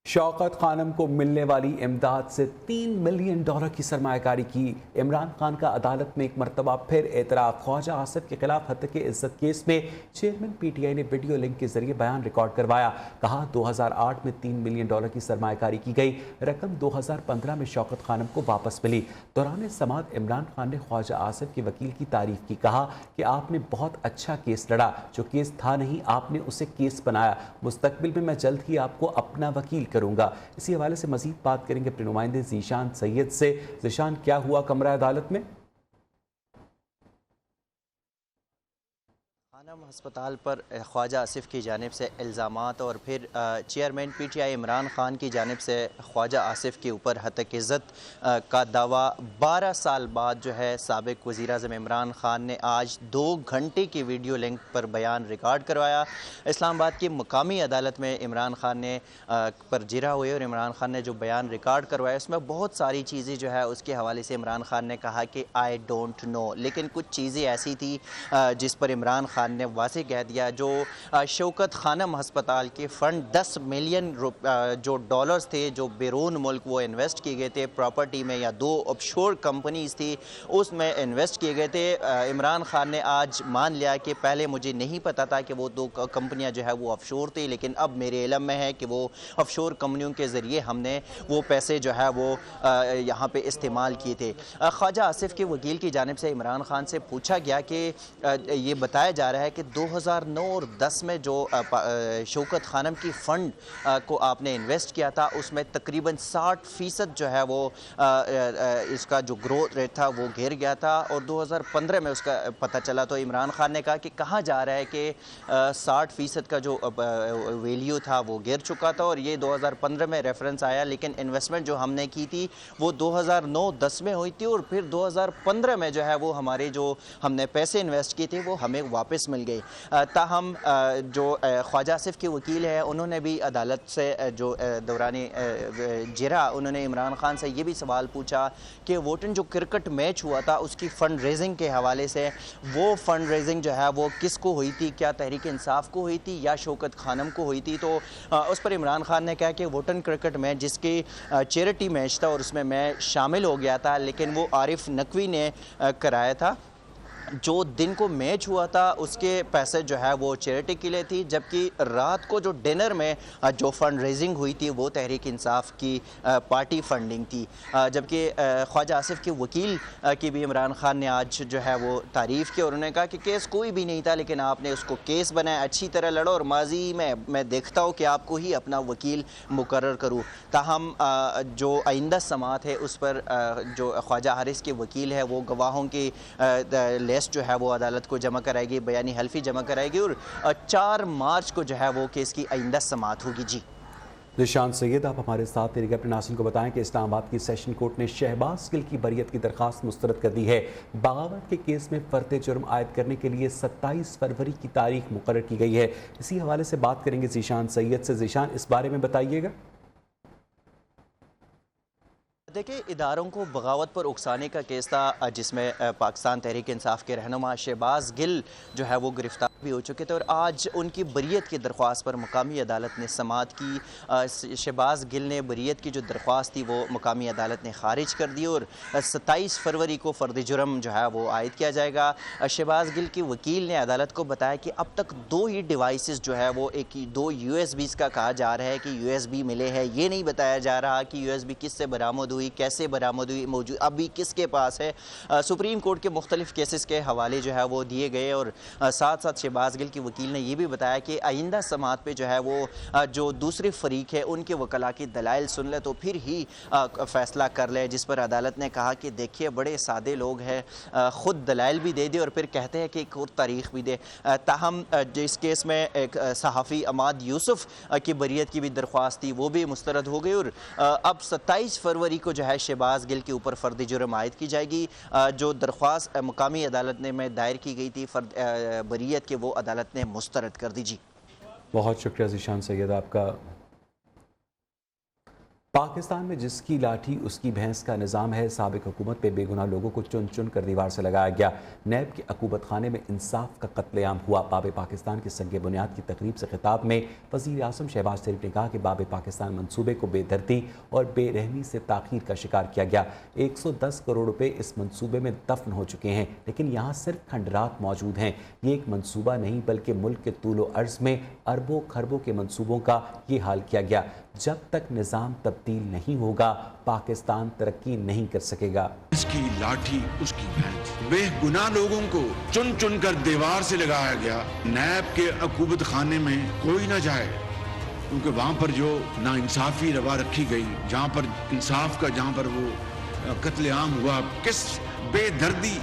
شوکت خانم کو ملنے والی امداد سے $3 ملین کی سرمایہ کاری کی۔ عمران خان کا عدالت میں ایک مرتبہ پھر اعتراف۔ خواجہ آصف کے خلاف ہتک عزت کیس میں چیئرمین پی ٹی آئی نے ویڈیو لنک کے ذریعے بیان ریکارڈ کروایا۔ کہا 2008 میں $3 ملین کی سرمایہ کاری کی گئی، رقم 2015 میں شوکت خانم کو واپس ملی۔ دوران سماعت عمران خان نے خواجہ آصف کے وکیل کی تعریف کی۔ کہا کہ آپ نے بہت اچھا کیس لڑا، جو کیس تھا نہیں آپ نے اسے کیس بنایا۔ مستقبل میں جلد ہی آپ کو اپنا وکیل کروں گا۔ اسی حوالے سے مزید بات کریں گے اپنے نمائندے ذیشان سید سے۔ ذیشان، کیا ہوا کمرہ عدالت میں؟ خانم ہسپتال پر خواجہ آصف کی جانب سے الزامات اور پھر chairman P T I Imran Khan کی جانب سے خواجہ آصف کے اوپر ہتک عزت کا دعویٰ 12 سال بعد جو ہے سابق وزیر اعظم عمران خان نے آج 2 گھنٹے کی ویڈیو لنک پر بیان ریکارڈ کروایا۔ اسلام آباد کی مقامی عدالت میں عمران خان نے پر جرا ہوئے اور عمران خان نے جو بیان ریکارڈ کروایا اس میں بہت ساری چیزیں جو ہے اس کے حوالے سے عمران خان نے کہا کہ آئی ڈونٹ نو، لیکن کچھ چیزیں ایسی تھی جس پر عمران خان نے واضح کہہ دیا۔ جو شوکت خانم ہسپتال کے فنڈ 10 ملین جو ڈالرز تھے جو بیرون ملک وہ انویسٹ کیے گئے تھے پراپرٹی میں، یا 2 آف شور کمپنیز تھی اس میں انویسٹ کیے گئے تھے۔ عمران خان نے آج مان لیا کہ پہلے مجھے نہیں پتا تھا کہ وہ 2 کمپنیاں جو ہے وہ آف شور تھی، لیکن اب میرے علم میں ہے کہ وہ آف شور کمپنیوں کے ذریعے ہم نے وہ پیسے جو ہے وہ یہاں پہ استعمال کیے تھے۔ خواجہ آصف کے وکیل کی جانب سے عمران خان سے پوچھا گیا کہ یہ بتایا جا رہا ہے کہ 2009 اور 10 میں جو شوکت خانم کی فنڈ کو آپ نے انویسٹ کیا تھا اس میں تقریباً 60% جو ہے وہ اس کا جو گروتھ ریٹ تھا وہ گر گیا تھا، اور 2015 میں اس کا پتہ چلا تو عمران خان نے کہا کہ کہا جا رہا ہے کہ 60% کا جو ویلیو تھا وہ گر چکا تھا، اور یہ 2015 میں ریفرنس آیا، لیکن انویسٹمنٹ جو ہم نے کی تھی وہ 2009-10 میں ہوئی تھی، اور پھر 2015 میں جو ہے وہ ہمارے جو ہم نے پیسے انویسٹ کیے تھے وہ ہمیں واپس مل گئے۔ تاہم جو خواجہ آصف کے وکیل ہیں انہوں نے بھی عدالت سے جو دوران جرا انہوں نے عمران خان سے یہ بھی سوال پوچھا کہ ووٹن جو کرکٹ میچ ہوا تھا اس کی فنڈ ریزنگ کے حوالے سے، وہ فنڈ ریزنگ جو ہے وہ کس کو ہوئی تھی؟ کیا تحریک انصاف کو ہوئی تھی یا شوکت خانم کو ہوئی تھی؟ تو اس پر عمران خان نے کہا کہ ووٹن کرکٹ میچ جس کی چیریٹی میچ تھا اور اس میں میں شامل ہو گیا تھا، لیکن وہ عارف نقوی نے کرایا تھا۔ جو دن کو میچ ہوا تھا اس کے پیسے جو ہے وہ چیریٹی کے لیے تھی، جبکہ رات کو جو ڈنر میں جو فنڈ ریزنگ ہوئی تھی وہ تحریک انصاف کی پارٹی فنڈنگ تھی۔ جبکہ خواجہ آصف کے وکیل کی بھی عمران خان نے آج جو ہے وہ تعریف کی، اور انہوں نے کہا کہ کیس کوئی بھی نہیں تھا لیکن آپ نے اس کو کیس بنایا، اچھی طرح لڑو، اور ماضی میں دیکھتا ہوں کہ آپ کو ہی اپنا وکیل مقرر کروں۔ تاہم جو آئندہ سماعت ہے اس پر جو خواجہ حارث کے وکیل ہے وہ گواہوں کی لسٹ جو ہے وہ عدالت کو جمع کرائے گی، بیانی حلفی جمع کرائے گی، اور 4 مارچ کو جو ہے وہ کیس کی آئندہ سماعت ہوگی۔ جی ذیشان سید، آپ ہمارے ساتھ رہیے گا۔ اپنے ناظرین کو بتائیں کہ اسلام آباد کی سیشن کورٹ نے شہباز گل کی بریت کی درخواست مسترد کر دی ہے۔ بغاوت کے کیس میں فرد جرم عائد کرنے کے لیے 27 فروری کی تاریخ مقرر کی گئی ہے۔ اسی حوالے سے بات کریں گے ذیشان سید سے۔ ذیشان، اس بارے میں بتائیے گا۔ دیکھیں، اداروں کو بغاوت پر اکسانے کا کیس تھا جس میں پاکستان تحریک انصاف کے رہنما شہباز گل جو ہے وہ گرفتار بھی ہو چکے تھے، اور آج ان کی بریت کی درخواست پر مقامی عدالت نے سماعت کی۔ شہباز گل نے بریت کی جو درخواست تھی وہ مقامی عدالت نے خارج کر دی، اور 27 فروری کو فرد جرم جو ہے وہ عائد کیا جائے گا۔ شہباز گل کی وکیل نے عدالت کو بتایا کہ اب تک 2 ہی ڈیوائسز جو ہے وہ 2 USB کا کہا جا رہا ہے کہ USB ملے ہیں، یہ نہیں بتایا جا رہا کہ USB کس سے برآمد ہوئی، کیسے برآمد ہوئی، موجود ابھی کس کے پاس ہے۔ سپریم کورٹ کے مختلف کیسز کے حوالے جو ہے وہ دیے گئے، اور ساتھ ساتھ شہباز گل کی وکیل نے یہ بھی بتایا کہ آئندہ سماعت پہ جو ہے وہ جو دوسری فریق ہے ان کے وکلاء کی دلائل سن لے تو پھر ہی فیصلہ کر لے، جس پر عدالت نے کہا کہ دیکھیے بڑے سادے لوگ ہیں، خود دلائل بھی دے دے اور پھر کہتے ہیں کہ ایک اور تاریخ بھی دے۔ تاہم جس کیس میں ایک صحافی عماد یوسف کی بریت کی بھی درخواست تھی وہ بھی مسترد ہو گئی، اور اب 27 فروری کو جو ہے شہباز گل کے اوپر فرد جرم عائد کی جائے گی۔ جو درخواست مقامی عدالت میں دائر کی گئی تھی بریت کے وہ عدالت نے مسترد کر دی۔ جی بہت شکریہ ذیشان سید آپ کا۔ पाकिस्तान में जिसकी लाठी उसकी भैंस का निज़ाम है। साबिक हुकूमत पे बेगुनाह लोगों को चुन चुन कर दीवार से लगाया गया। नैब के अकूबत खाने में इंसाफ का कत्लेआम हुआ। बाब पाकिस्तान की संग बुनियाद की तकरीब से खिताब में वज़ीर आज़म शहबाज शरीफ ने कहा कि बाब पाकिस्तान मंसूबे को बेदर्दी और बेरहमी से ताख़ीर का शिकार किया गया। 110 करोड़ रुपए इस मंसूबे में दफन हो चुके हैं, लेकिन यहाँ सिर्फ खंडरात मौजूद हैं। ये एक मंसूबा नहीं बल्कि मुल्क के तूलो अर्ज़ में अरबों खरबों के मंसूबों का ये हाल किया गया। जब तक निज़ाम तब्दील नहीं होगा पाकिस्तान तरक्की नहीं कर सकेगा। इसकी लाठी उसकी भैंस, बेगुनाह लोगों को चुन चुन कर दीवार से लगाया गया। नैब के अकूबत खाने में कोई ना जाए, क्योंकि वहाँ पर जो नाइंसाफ़ी रवा रखी गई, जहाँ पर इंसाफ का जहाँ पर वो कत्लेआम हुआ, किस बेदर्दी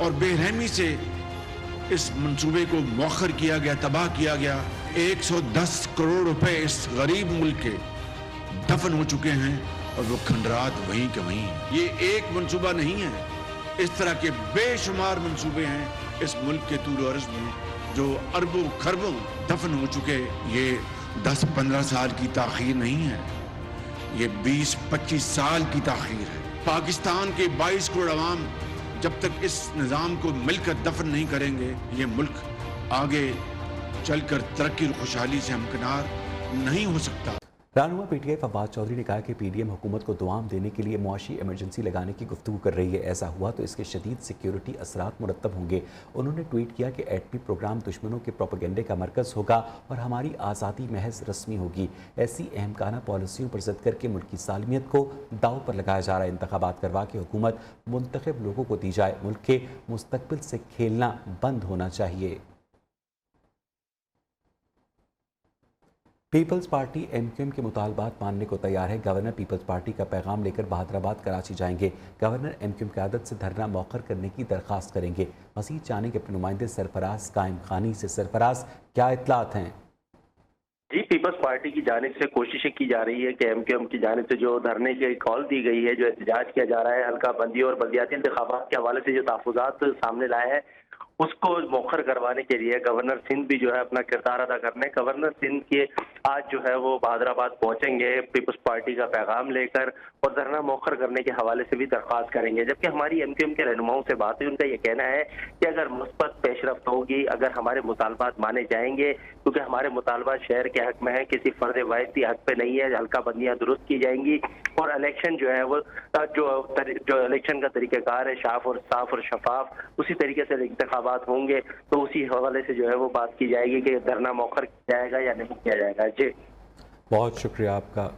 और बेरहमी से इस मंसूबे को मौखर किया गया, तबाह किया गया। 110 करोड़ रुपए इस गरीब मुल्क के दफन हो चुके हैं और वो खंडरात वहीं के वहीं हैं। ये एक मंसूबा नहीं है, इस तरह के बेशुमार मंसूबे हैं इस मुल्क के तूल अर्ज़ में जो अरबों खरबों दफन हो चुके। ये 10-15 साल की ताख़ीर नहीं है, ये 20-25 साल की ताख़ीर है। पाकिस्तान के 22 करोड़ अवाम जब तक इस निज़ाम को मिलकर दफन नहीं करेंगे, ये मुल्क आगे चलकर तरक्की और खुशहाली से हमकिनार नहीं हो सकता। रहनुमा पीटीआई फवाद चौधरी ने कहा कि पीडीएम हुकूमत को दुआम देने के लिए मुआशी इमरजेंसी लगाने की गुफ्तगू कर रही है। ऐसा हुआ तो इसके शदीद सिक्योरिटी असरात मुरतब होंगे। उन्होंने ट्वीट किया कि एटमी प्रोग्राम दुश्मनों के प्रोपेगेंडे का मरकज़ होगा और हमारी आज़ादी महज रस्मी होगी। ऐसी अहमकाना पॉलिसियों पर ज़द करके मुल्क की सालमियत को दाव पर लगाया जा रहा है। इंतखाबात करवा के हुकूमत मुंतखब लोगों को दी जाए। मुल्क के मुस्तकबिल से खेलना बंद होना चाहिए। पीपल्स पार्टी एमक्यूएम के मुतालबात मानने को तैयार है। गवर्नर पीपल्स पार्टी का पैगाम लेकर बहादुराबाद कराची जाएंगे। गवर्नर एमक्यूएम क़यादत से धरना मौखर करने की दरख्वास्त करेंगे। मज़ीद जानेंगे अपने नुमाइंदे सरफराज कायम खानी से। सरफराज, क्या इत्तलात हैं? जी, पीपल्स पार्टी की जानिब से कोशिशें की जा रही है कि एमक्यूएम की जानिब से जो धरने की कॉल दी गई है, जो एहतजाज किया जा रहा है, हल्का बंदी और बल्दियाती इंतखाबात के हवाले से जो तहफ़्फ़ुज़ात सामने लाए हैं, उसको मौखर करवाने के लिए गवर्नर सिंध भी जो है अपना किरदार अदा करने। गवर्नर सिंध के आज जो है वो बहादुराबाद पहुंचेंगे पीपल्स पार्टी का पैगाम लेकर और धरना मौखर करने के हवाले से भी दरख्वास्त करेंगे। जबकि हमारी एमक्यूएम के रहनुमाओं से बात हुई, उनका ये कहना है कि अगर मुस्बत पेशरफ्त होगी, अगर हमारे मुतालबात माने जाएंगे, क्योंकि हमारे मुतालबात शहर के हक में है, किसी फर्द वाहिद हक पे नहीं है, हल्का बंदियाँ दुरुस्त की जाएंगी और इलेक्शन जो है वो जो इलेक्शन का तरीक़ाकार है साफ और शफाफ, उसी तरीके से इंतखाबात होंगे। तो उसी हवाले से जो है वो बात की जाएगी कि धरना मौखर किया जाएगा या नहीं किया जाएगा। जी, बहुत शुक्रिया आपका।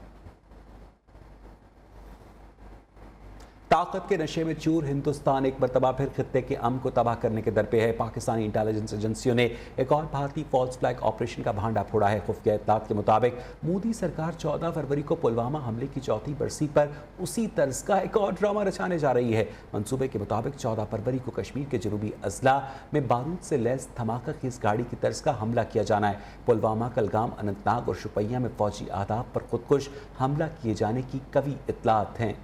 ताकत के नशे में चूर हिंदुस्तान एक मरतबा फिर खित्ते के अमन को तबाह करने के दर पे है। पाकिस्तानी इंटेलिजेंस एजेंसियों ने एक और भारतीय फॉल्स फ्लैग ऑपरेशन का भांडा फोड़ा है। खुफिया इत्तलात के मुताबिक मोदी सरकार 14 फरवरी को पुलवामा हमले की चौथी बरसी पर उसी तर्ज का एक और ड्रामा रचाने जा रही है। मंसूबे के मुताबिक 14 फरवरी को कश्मीर के जनूबी अजला में बारूद से लैस धमाका की इस गाड़ी की तर्ज का हमला किया जाना है। पुलवामा, कलगाम, अनंतनाग और शुपिया में फौजी आदाब पर खुदकुश हमला किए जाने की कवी इत्तलात हैं।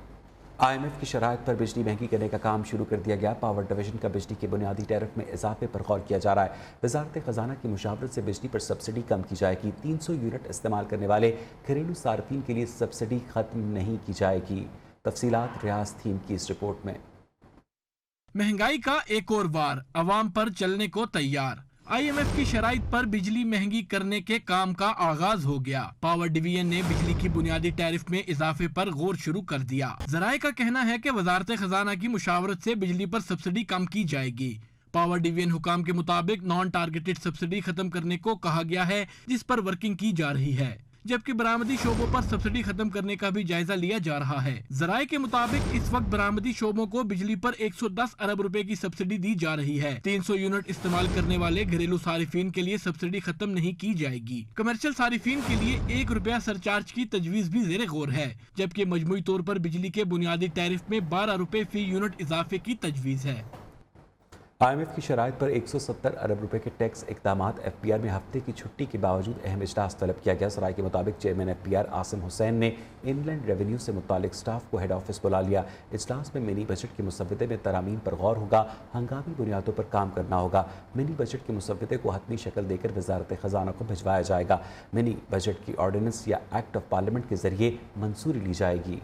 IMF की शराइत पर बिजली महंगी करने का काम शुरू कर दिया गया। पावर डिवीजन का बिजली के बुनियादी टैरिफ में इजाफे पर गौर किया जा रहा है। वजारत खजाना की मुशावरत से बिजली पर सब्सिडी कम की जाएगी। 300 यूनिट इस्तेमाल करने वाले घरेलू सार्फिन के लिए सब्सिडी खत्म नहीं की जाएगी। तफसीलात रियाज थीम की इस रिपोर्ट में। महंगाई का एक और वार अवाम पर चलने को तैयार। IMF की शराइत पर बिजली महंगी करने के काम का आगाज हो गया। पावर डिवीजन ने बिजली की बुनियादी टैरिफ में इजाफे पर गौर शुरू कर दिया। जराये का कहना है कि वजारत खजाना की मुशावरत से बिजली पर सब्सिडी कम की जाएगी। पावर डिवीजन हुकाम के मुताबिक नॉन टारगेटेड सब्सिडी खत्म करने को कहा गया है, जिस पर वर्किंग की जा रही है, जबकि बरामदी शोबों पर सब्सिडी खत्म करने का भी जायजा लिया जा रहा है। जराये के मुताबिक इस वक्त बरामदी शोबों को बिजली पर 110 अरब रुपए की सब्सिडी दी जा रही है। 300 यूनिट इस्तेमाल करने वाले घरेलू सारिफिन के लिए सब्सिडी खत्म नहीं की जाएगी। कमर्शियल सारिफिन के लिए 1 रुपया सरचार्ज की तजवीज भी ज़ेरे गौर है, जबकि मजमूई तौर पर बिजली के बुनियादी टैरिफ में 12 रुपए फी यूनिट इजाफे की तजवीज है। IMF की शराइत पर 170 अरब रुपए के टैक्स इक़दामात। FPR में हफ्ते की छुट्टी के बावजूद अहम इजलास तलब किया गया। सराय के मुताबिक चेयरमैन FPR आसिम हुसैन ने इनलैंड रेवेन्यू से मुतालिक स्टाफ को हेड ऑफिस बुला लिया। इजलास में मिनी बजट के मुसव्वदे में तरामीम पर गौर होगा, हंगामी बुनियादों पर काम करना होगा। मिनी बजट के मुसव्वदे को हतमी शक्ल देकर वजारत खजाना को भिजवाया जाएगा। मिनी बजट की ऑर्डिनेंस या एक्ट ऑफ पार्लियामेंट के जरिए मंजूरी ली जाएगी।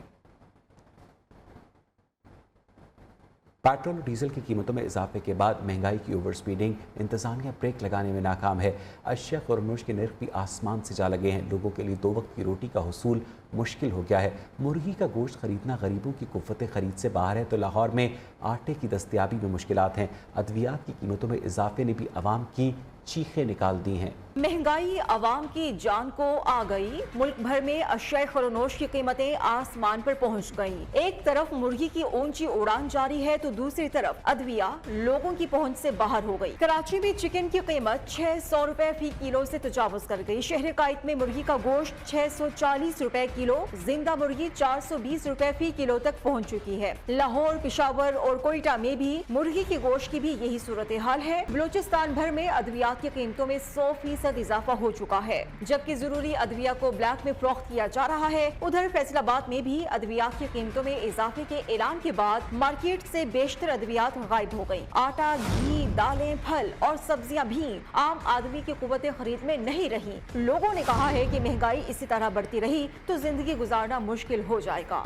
पेट्रोल और डीजल की कीमतों में इजाफे के बाद महंगाई की ओवर स्पीडिंग, इंतजामिया ब्रेक लगाने में नाकाम है। अशिया खुरनोश के नर्ख भी आसमान से जा लगे हैं। लोगों के लिए 2 वक्त की रोटी का हुसूल मुश्किल हो गया है। मुर्गी का गोश्त खरीदना गरीबों की कुव्वत खरीद से बाहर है तो लाहौर में आटे की दस्तयाबी में मुश्किलात हैं। अद्वियात की कीमतों में इजाफे ने भी आवाम की चीखें निकाल दी हैं। महंगाई आवाम की जान को आ गई। मुल्क भर में अशिया खुरनोश की कीमतें आसमान पर पहुंच गईं। एक तरफ मुर्गी की ऊंची उड़ान जारी है तो दूसरी तरफ अद्विया लोगों की पहुंच से बाहर हो गई। कराची में चिकन की कीमत 600 रुपए फी किलो से तजावुज कर गई। शहर कायद में मुर्गी का गोश्त 640 रुपए किलो, जिंदा मुर्गी 420 रुपए फी किलो तक पहुँच चुकी है। लाहौर, पिशावर और कोयटा में भी मुर्गी के गोश्त की भी यही सूरत हाल है। बलूचिस्तान भर में अद्वियात की कीमतों में 100% इजाफा हो चुका है, जबकि जरूरी अद्विया को ब्लैक में फरोख्त किया जा रहा है। उधर फैसलाबाद में भी अद्वियात की कीमतों में इजाफे के ऐलान के बाद मार्केट से बेशतर अद्वियात गायब हो गई। आटा, घी, दालें, फल और सब्जियां भी आम आदमी की कुव्वत खरीद में नहीं रही। लोगों ने कहा है कि महंगाई इसी तरह बढ़ती रही तो जिंदगी गुजारना मुश्किल हो जाएगा।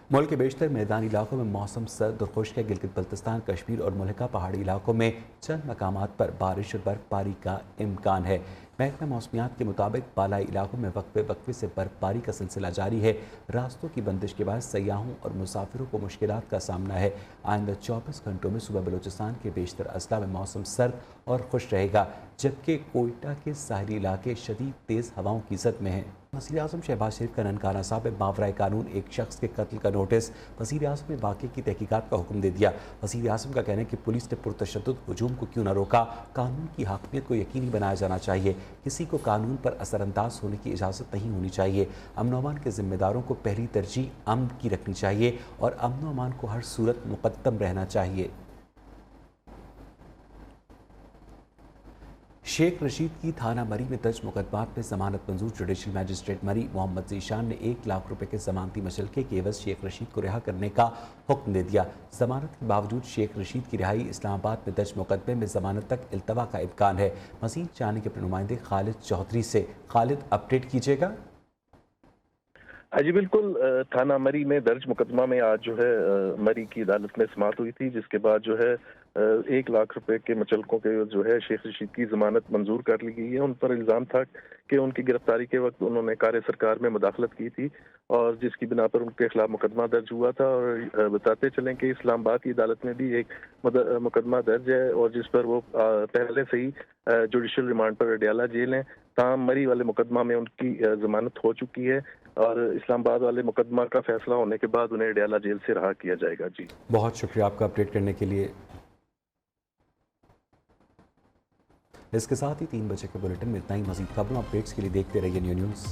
मुल्क के बेशतर मैदानी इलाकों में मौसम सर्द और खुश्क है। गिलगित बल्तिस्तान, कश्मीर और मुल्का पहाड़ी इलाकों में चंद मकामात पर बारिश और बर्फबारी का इम्कान है। महकमा मौसमियात के मुताबिक बालाई इलाकों में वक्फे वक्फे से बर्फबारी का सिलसिला जारी है। रास्तों की बंदिश के बाद सयाहों और मुसाफिरों को मुश्किलात का सामना है। आइंदा 24 घंटों में सुबह बलूचिस्तान के बेशतर अजला में मौसम सर्द और खुश रहेगा, जबकि कोयटा के साहली इलाके शदीद तेज़ हवाओं की ज़द में हैं। वज़ीर आज़म शहबाज शरीफ का ननकाना साहब में मावराए कानून एक शख्स के कत्ल का नोटिस। वज़ीर आज़म ने वाक़े की तहकीकात का हुक्म दे दिया। वज़ीर आज़म का कहना है कि पुलिस ने पुरतशद्दुद हुजूम को क्यों न रोका। कानून की हाकमियत को यकीनी बनाया जाना चाहिए। किसी को कानून पर असरअंदाज होने की इजाज़त नहीं होनी चाहिए। अमन व अमान के ज़िम्मेदारों को पहली तरजीह अमन की रखनी चाहिए और अमन व अमान को हर सूरत मुक़द्दम रहना चाहिए। शेख रशीद की थाना मरी में दर्ज मुकदमात में जमानत मंजूर। जुडिशल मैजिस्ट्रेट मरी मोहम्मद ज़ीशान ने 1 लाख रुपए के जमानती मशल्के के एवज शेख रशीद को रिहा करने का हुक्म दे दिया। जमानत के बावजूद शेख रशीद की रिहाई इस्लामाबाद में दर्ज मुकदमे में जमानत तक इल्तवा का इम्कान है। मज़ीद जानने के अपने नुमाइंदे खालिद चौधरी से। खालिद, अपडेट कीजिएगा। जी बिल्कुल, थाना मरी में दर्ज मुकदमा में आज जो है मरी की अदालत में समाअत हुई थी, जिसके बाद जो है 1 लाख रुपए के मचलकों के जो है शेख रशीद की जमानत मंजूर कर ली गई है। उन पर इल्ज़ाम था कि उनकी गिरफ्तारी के वक्त उन्होंने कार्य सरकार में मुदाखलत की थी और जिसकी बिना पर उनके खिलाफ मुकदमा दर्ज हुआ था। और बताते चलें कि इस्लामाबाद की अदालत में भी एक मुकदमा दर्ज है और जिस पर वो पहले से ही जुडिशल रिमांड पर अडयाला जेल हैं। ताम मरी वाले मुकदमा में उनकी जमानत हो चुकी है और इस्लामाबाद वाले मुकदमा का फैसला होने के बाद उन्हें अडयाला जेल से रहा किया जाएगा। जी बहुत शुक्रिया आपका अपडेट करने के लिए। इसके साथ ही 3 बजे के बुलेटिन में इतना ही। मजीद खबरों अपडेट्स के लिए देखते रहिए न्यू न्यूज़।